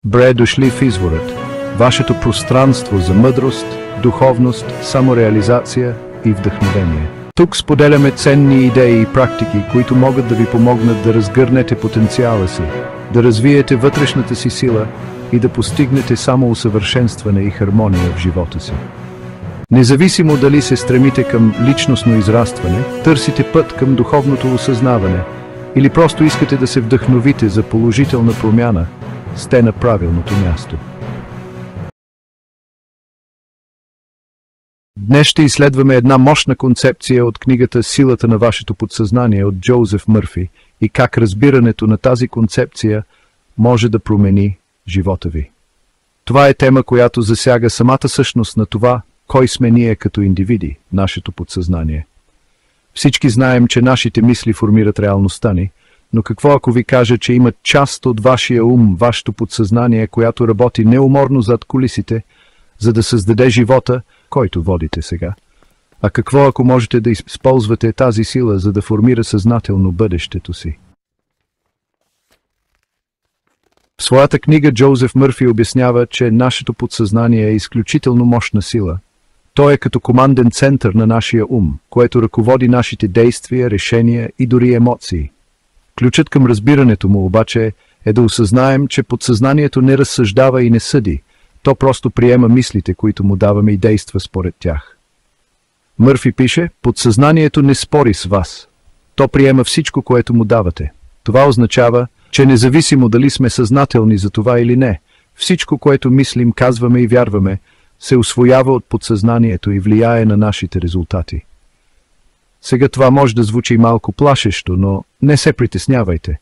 Бре дошли в изворът, вашето пространство за мъдрост, духовност, самореализация и вдъхновение. Тук споделяме ценни идеи и практики, които могат да ви помогнат да разгърнете потенциала си, да развиете вътрешната си сила и да постигнете самоусъвършенстване и хармония в живота си. Независимо дали се стремите към личностно израстване, търсите път към духовното осъзнаване или просто искате да се вдъхновите за положителна промяна, сте на правилното място. Днес ще изследваме една мощна концепция от книгата «Силата на вашето подсъзнание» от Джозеф Мърфи и как разбирането на тази концепция може да промени живота ви. Това е тема, която засяга самата същност на това, кой сме ние като индивиди, нашето подсъзнание. Всички знаем, че нашите мисли формират реалността ни, но какво ако ви кажа, че има част от вашия ум, вашето подсъзнание, която работи неуморно зад кулисите, за да създаде живота, който водите сега? А какво ако можете да използвате тази сила, за да формира съзнателно бъдещето си? В своята книга Джозеф Мърфи обяснява, че нашето подсъзнание е изключително мощна сила. То е като команден център на нашия ум, което ръководи нашите действия, решения и дори емоции. Ключът към разбирането му обаче е да осъзнаем, че подсъзнанието не разсъждава и не съди, то просто приема мислите, които му даваме и действа според тях. Мърфи пише, подсъзнанието не спори с вас. То приема всичко, което му давате. Това означава, че независимо дали сме съзнателни за това или не, всичко, което мислим, казваме и вярваме, се усвоява от подсъзнанието и влияе на нашите резултати. Сега това може да звучи малко плашещо, но не се притеснявайте.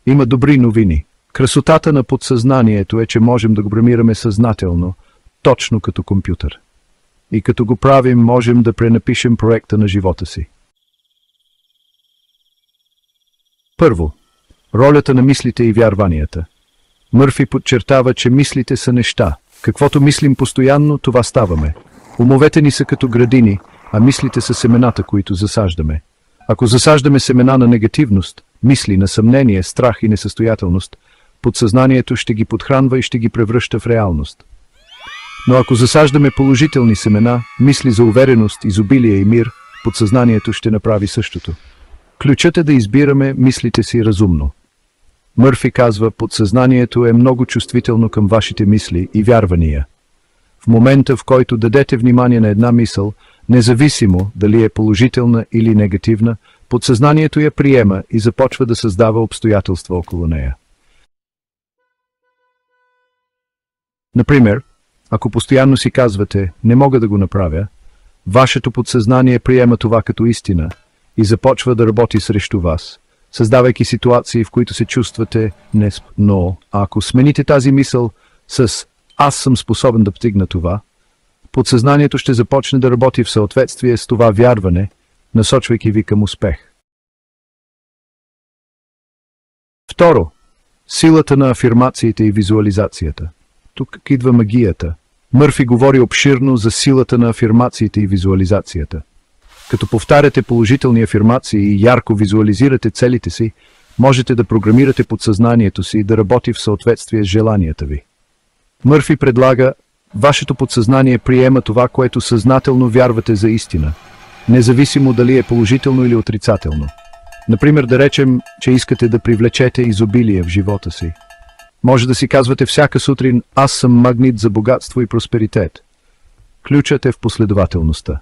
Има добри новини. Красотата на подсъзнанието е, че можем да го програмираме съзнателно, точно като компютър. И като го правим, можем да пренапишем проекта на живота си. Първо, ролята на мислите и вярванията. Мърфи подчертава, че мислите са неща. Каквото мислим постоянно, това ставаме. Умовете ни са като градини, а мислите са семената, които засаждаме. Ако засаждаме семена на негативност, мисли на съмнение, страх и несъстоятелност, подсъзнанието ще ги подхранва и ще ги превръща в реалност. Но ако засаждаме положителни семена, мисли за увереност, изобилие и мир, подсъзнанието ще направи същото. Ключът е да избираме мислите си разумно. Мърфи казва, подсъзнанието е много чувствително към вашите мисли и вярвания. В момента, в който дадете внимание на една мисъл, независимо дали е положителна или негативна, подсъзнанието я приема и започва да създава обстоятелства около нея. Например, ако постоянно си казвате «не мога да го направя», вашето подсъзнание приема това като истина и започва да работи срещу вас, създавайки ситуации, в които се чувствате но ако смените тази мисъл с «аз съм способен да постигна това», подсъзнанието ще започне да работи в съответствие с това вярване, насочвайки ви към успех. Второ, силата на афирмациите и визуализацията. Тук идва магията. Мърфи говори обширно за силата на афирмациите и визуализацията. Като повтаряте положителни афирмации и ярко визуализирате целите си, можете да програмирате подсъзнанието си да работи в съответствие с желанията ви. Мърфи предлага, вашето подсъзнание приема това, което съзнателно вярвате за истина, независимо дали е положително или отрицателно. Например, да речем, че искате да привлечете изобилие в живота си. Може да си казвате всяка сутрин «Аз съм магнит за богатство и просперитет». Ключът е в последователността.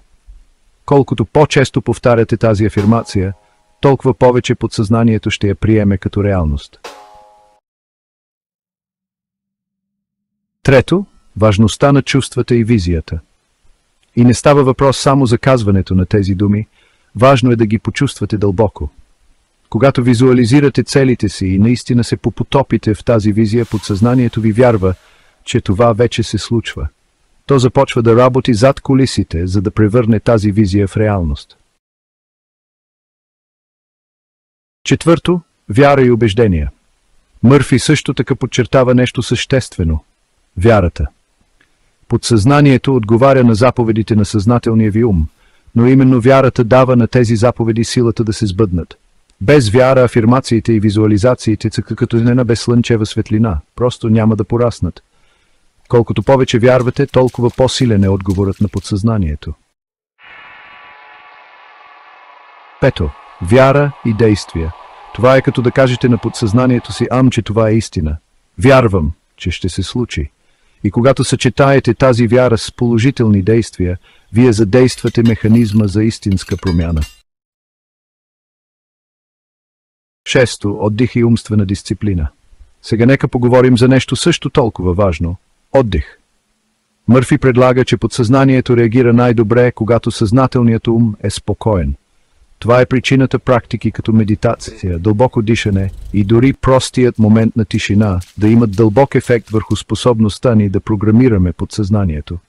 Колкото по-често повтаряте тази афирмация, толкова повече подсъзнанието ще я приеме като реалност. Трето, важността на чувствата и визията. И не става въпрос само за казването на тези думи, важно е да ги почувствате дълбоко. Когато визуализирате целите си и наистина се попотопите в тази визия, подсъзнанието ви вярва, че това вече се случва. То започва да работи зад кулисите, за да превърне тази визия в реалност. Четвърто, вяра и убеждения. Мърфи също така подчертава нещо съществено – вярата. Подсъзнанието отговаря на заповедите на съзнателния ви ум, но именно вярата дава на тези заповеди силата да се сбъднат. Без вяра, афирмациите и визуализациите са като една безслънчева светлина, просто няма да пораснат. Колкото повече вярвате, толкова по-силен е отговорът на подсъзнанието. Пето. Вяра и действия. Това е като да кажете на подсъзнанието си, че това е истина. Вярвам, че ще се случи. И когато съчетаете тази вяра с положителни действия, вие задействате механизма за истинска промяна. Шесто. Отдих и умствена дисциплина. Сега нека поговорим за нещо също толкова важно – отдих. Мърфи предлага, че подсъзнанието реагира най-добре, когато съзнателният ум е спокоен. Това е причината практики като медитация, дълбоко дишане и дори простият момент на тишина да имат дълбок ефект върху способността ни да програмираме подсъзнанието.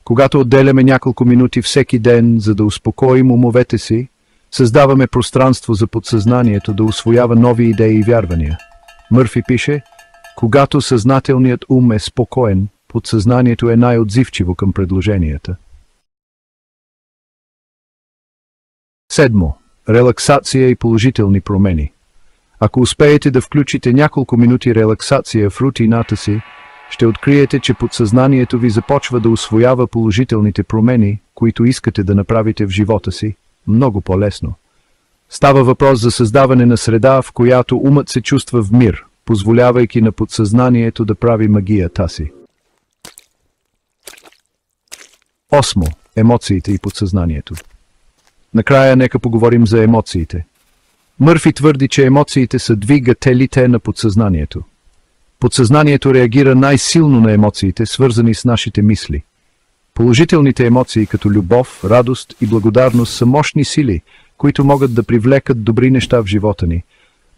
Когато отделяме няколко минути всеки ден, за да успокоим умовете си, създаваме пространство за подсъзнанието да усвоява нови идеи и вярвания. Мърфи пише, когато съзнателният ум е спокоен, подсъзнанието е най-отзивчиво към предложенията. Седмо. Релаксация и положителни промени. Ако успеете да включите няколко минути релаксация в рутината си, ще откриете, че подсъзнанието ви започва да усвоява положителните промени, които искате да направите в живота си, много по-лесно. Става въпрос за създаване на среда, в която умът се чувства в мир, позволявайки на подсъзнанието да прави магията си. Осмо. Емоциите и подсъзнанието. Накрая нека поговорим за емоциите. Мърфи твърди, че емоциите са двигателите на подсъзнанието. Подсъзнанието реагира най-силно на емоциите, свързани с нашите мисли. Положителните емоции, като любов, радост и благодарност, са мощни сили, които могат да привлекат добри неща в живота ни,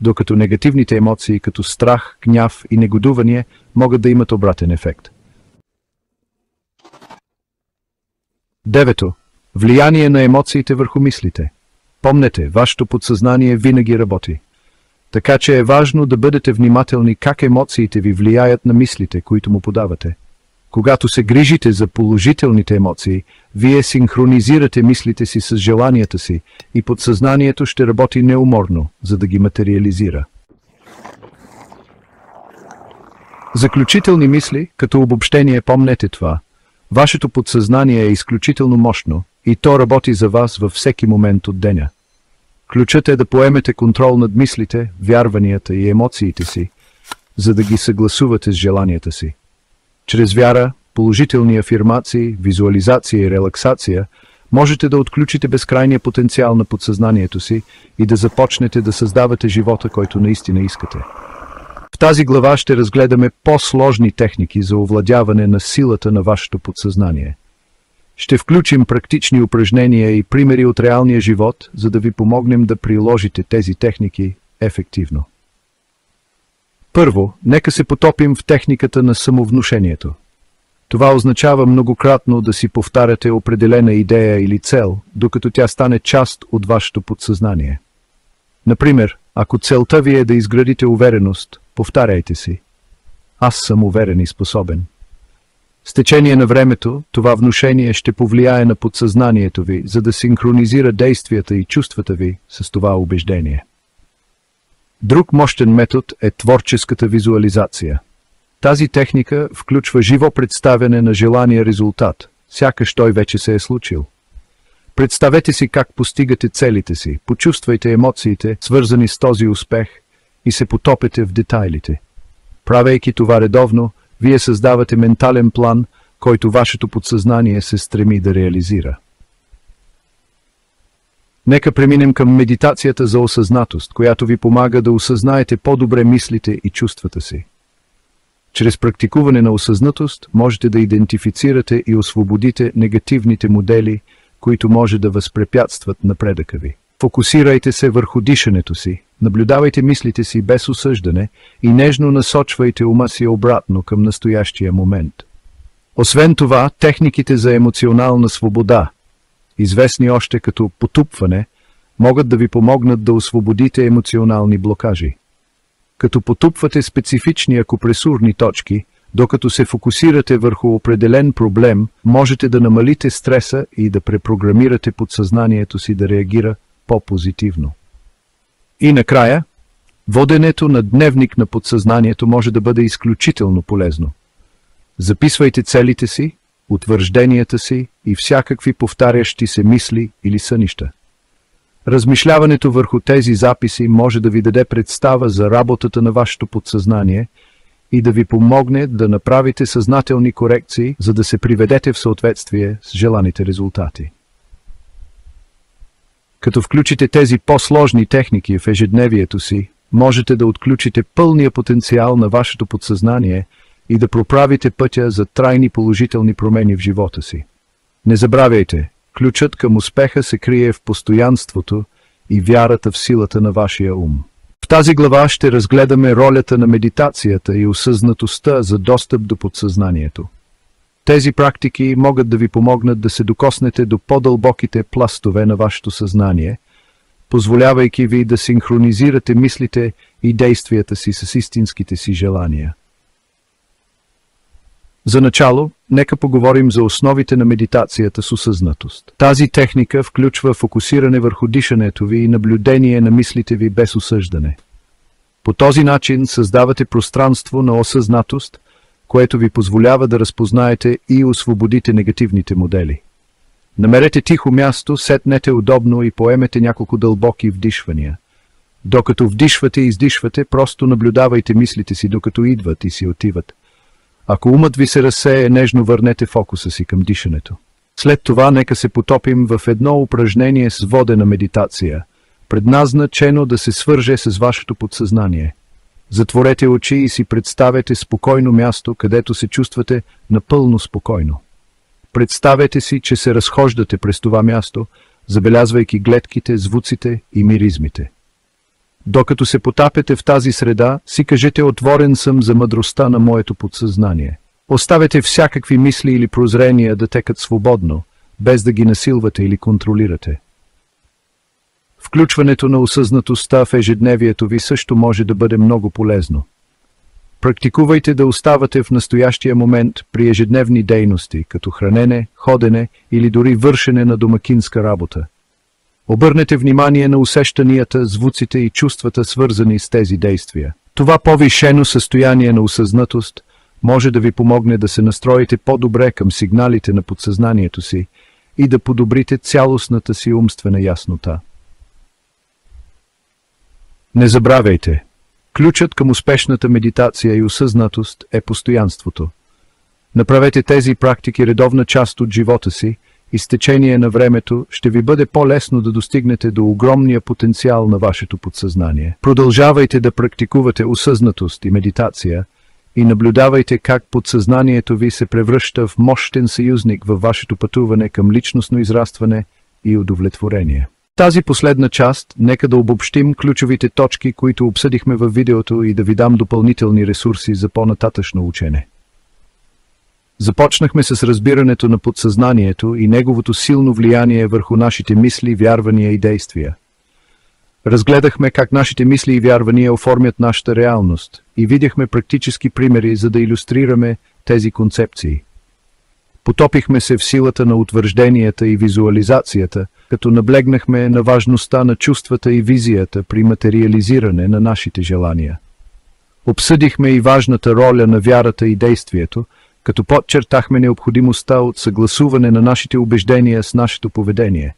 докато негативните емоции, като страх, гняв и негодувание, могат да имат обратен ефект. Девето. Влияние на емоциите върху мислите. Помнете, вашето подсъзнание винаги работи. Така че е важно да бъдете внимателни как емоциите ви влияят на мислите, които му подавате. Когато се грижите за положителните емоции, вие синхронизирате мислите си с желанията си и подсъзнанието ще работи неуморно, за да ги материализира. Заключителни мисли, като обобщение, помнете това. Вашето подсъзнание е изключително мощно и то работи за вас във всеки момент от деня. Ключът е да поемете контрол над мислите, вярванията и емоциите си, за да ги съгласувате с желанията си. Чрез вяра, положителни афирмации, визуализация и релаксация можете да отключите безкрайния потенциал на подсъзнанието си и да започнете да създавате живота, който наистина искате. В тази глава ще разгледаме по-сложни техники за овладяване на силата на вашето подсъзнание. Ще включим практични упражнения и примери от реалния живот, за да ви помогнем да приложите тези техники ефективно. Първо, нека се потопим в техниката на самовнушението. Това означава многократно да си повтаряте определена идея или цел, докато тя стане част от вашето подсъзнание. Например, ако целта ви е да изградите увереност, повтаряйте си: аз съм уверен и способен. С течение на времето, това внушение ще повлияе на подсъзнанието ви, за да синхронизира действията и чувствата ви с това убеждение. Друг мощен метод е творческата визуализация. Тази техника включва живо представяне на желания резултат, сякаш той вече се е случил. Представете си как постигате целите си, почувствайте емоциите, свързани с този успех, и се потопете в детайлите. Правейки това редовно, вие създавате ментален план, който вашето подсъзнание се стреми да реализира. Нека преминем към медитацията за осъзнатост, която ви помага да осъзнаете по-добре мислите и чувствата си. Чрез практикуване на осъзнатост можете да идентифицирате и освободите негативните модели, които може да възпрепятстват напредъка ви. Фокусирайте се върху дишането си, наблюдавайте мислите си без осъждане и нежно насочвайте ума си обратно към настоящия момент. Освен това, техниките за емоционална свобода, известни още като потупване, могат да ви помогнат да освободите емоционални блокажи. Като потупвате специфични акупресурни точки, докато се фокусирате върху определен проблем, можете да намалите стреса и да препрограмирате подсъзнанието си да реагира по-позитивно. И накрая, воденето на дневник на подсъзнанието може да бъде изключително полезно. Записвайте целите си, утвържденията си и всякакви повтарящи се мисли или сънища. Размишляването върху тези записи може да ви даде представа за работата на вашето подсъзнание и да ви помогне да направите съзнателни корекции, за да се приведете в съответствие с желаните резултати. Като включите тези по-сложни техники в ежедневието си, можете да отключите пълния потенциал на вашето подсъзнание и да проправите пътя за трайни положителни промени в живота си. Не забравяйте, ключът към успеха се крие в постоянството и вярата в силата на вашия ум. В тази глава ще разгледаме ролята на медитацията и осъзнатостта за достъп до подсъзнанието. Тези практики могат да ви помогнат да се докоснете до по-дълбоките пластове на вашето съзнание, позволявайки ви да синхронизирате мислите и действията си с истинските си желания. За начало, нека поговорим за основите на медитацията с осъзнатост. Тази техника включва фокусиране върху дишането ви и наблюдение на мислите ви без осъждане. По този начин създавате пространство на осъзнатост, което ви позволява да разпознаете и освободите негативните модели. Намерете тихо място, седнете удобно и поемете няколко дълбоки вдишвания. Докато вдишвате и издишвате, просто наблюдавайте мислите си, докато идват и си отиват. Ако умът ви се разсее, нежно върнете фокуса си към дишането. След това нека се потопим в едно упражнение с водена медитация, предназначено да се свърже с вашето подсъзнание. Затворете очи и си представете спокойно място, където се чувствате напълно спокойно. Представете си, че се разхождате през това място, забелязвайки гледките, звуците и миризмите. Докато се потапете в тази среда, си кажете: отворен съм за мъдростта на моето подсъзнание. Оставете всякакви мисли или прозрения да текат свободно, без да ги насилвате или контролирате. Включването на осъзнатостта в ежедневието ви също може да бъде много полезно. Практикувайте да оставате в настоящия момент при ежедневни дейности, като хранене, ходене или дори вършене на домакинска работа. Обърнете внимание на усещанията, звуците и чувствата, свързани с тези действия. Това повишено състояние на осъзнатост може да ви помогне да се настроите по-добре към сигналите на подсъзнанието си и да подобрите цялостната си умствена яснота. Не забравяйте, ключът към успешната медитация и осъзнатост е постоянството. Направете тези практики редовна част от живота си и с течение на времето ще ви бъде по-лесно да достигнете до огромния потенциал на вашето подсъзнание. Продължавайте да практикувате осъзнатост и медитация и наблюдавайте как подсъзнанието ви се превръща в мощен съюзник във вашето пътуване към личностно израстване и удовлетворение. Тази последна част, нека да обобщим ключовите точки, които обсъдихме във видеото, и да ви дам допълнителни ресурси за по-нататъчно учене. Започнахме с разбирането на подсъзнанието и неговото силно влияние върху нашите мисли, вярвания и действия. Разгледахме как нашите мисли и вярвания оформят нашата реалност и видяхме практически примери, за да илюстрираме тези концепции. Потопихме се в силата на утвържденията и визуализацията, като наблегнахме на важността на чувствата и визията при материализиране на нашите желания. Обсъдихме и важната роля на вярата и действието, като подчертахме необходимостта от съгласуване на нашите убеждения с нашето поведение.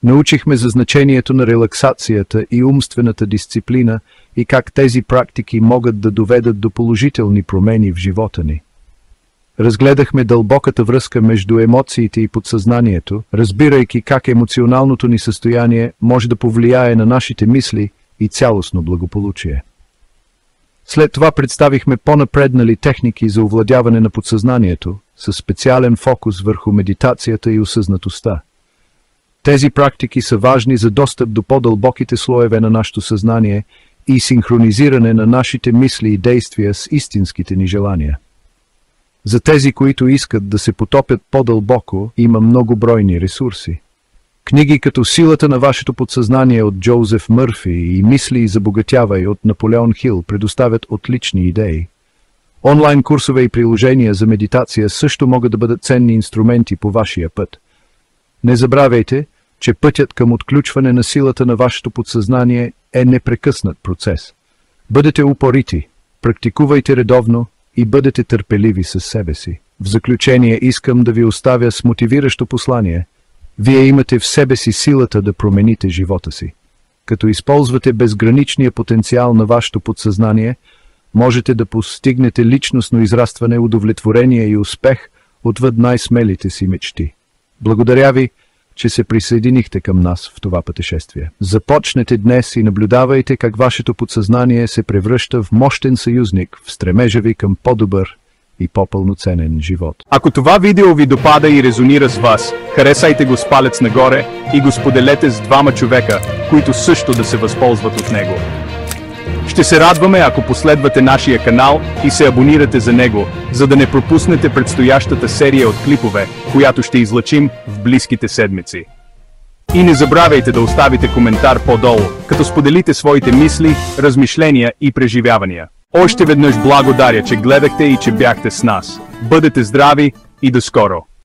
Научихме за значението на релаксацията и умствената дисциплина и как тези практики могат да доведат до положителни промени в живота ни. Разгледахме дълбоката връзка между емоциите и подсъзнанието, разбирайки как емоционалното ни състояние може да повлияе на нашите мисли и цялостно благополучие. След това представихме по-напреднали техники за овладяване на подсъзнанието, със специален фокус върху медитацията и осъзнатостта. Тези практики са важни за достъп до по-дълбоките слоеве на нашето съзнание и синхронизиране на нашите мисли и действия с истинските ни желания. За тези, които искат да се потопят по-дълбоко, има многобройни ресурси. Книги като «Силата на вашето подсъзнание» от Джозеф Мърфи и «Мисли и забогатявай» от Наполеон Хил предоставят отлични идеи. Онлайн курсове и приложения за медитация също могат да бъдат ценни инструменти по вашия път. Не забравяйте, че пътят към отключване на силата на вашето подсъзнание е непрекъснат процес. Бъдете упорити, практикувайте редовно и бъдете търпеливи със себе си. В заключение искам да ви оставя с мотивиращо послание. Вие имате в себе си силата да промените живота си. Като използвате безграничния потенциал на вашето подсъзнание, можете да постигнете личностно израстване, удовлетворение и успех отвъд най-смелите си мечти. Благодаря ви, че се присъединихте към нас в това пътешествие. Започнете днес и наблюдавайте как вашето подсъзнание се превръща в мощен съюзник в стремежа ви към по-добър и по-пълноценен живот. Ако това видео ви допада и резонира с вас, харесайте го с палец нагоре и го споделете с двама човека, които също да се възползват от него. Ще се радваме, ако последвате нашия канал и се абонирате за него, за да не пропуснете предстоящата серия от клипове, която ще излъчим в близките седмици. И не забравяйте да оставите коментар по-долу, като споделите своите мисли, размишления и преживявания. Още веднъж благодаря, че гледахте и че бяхте с нас. Бъдете здрави и до скоро!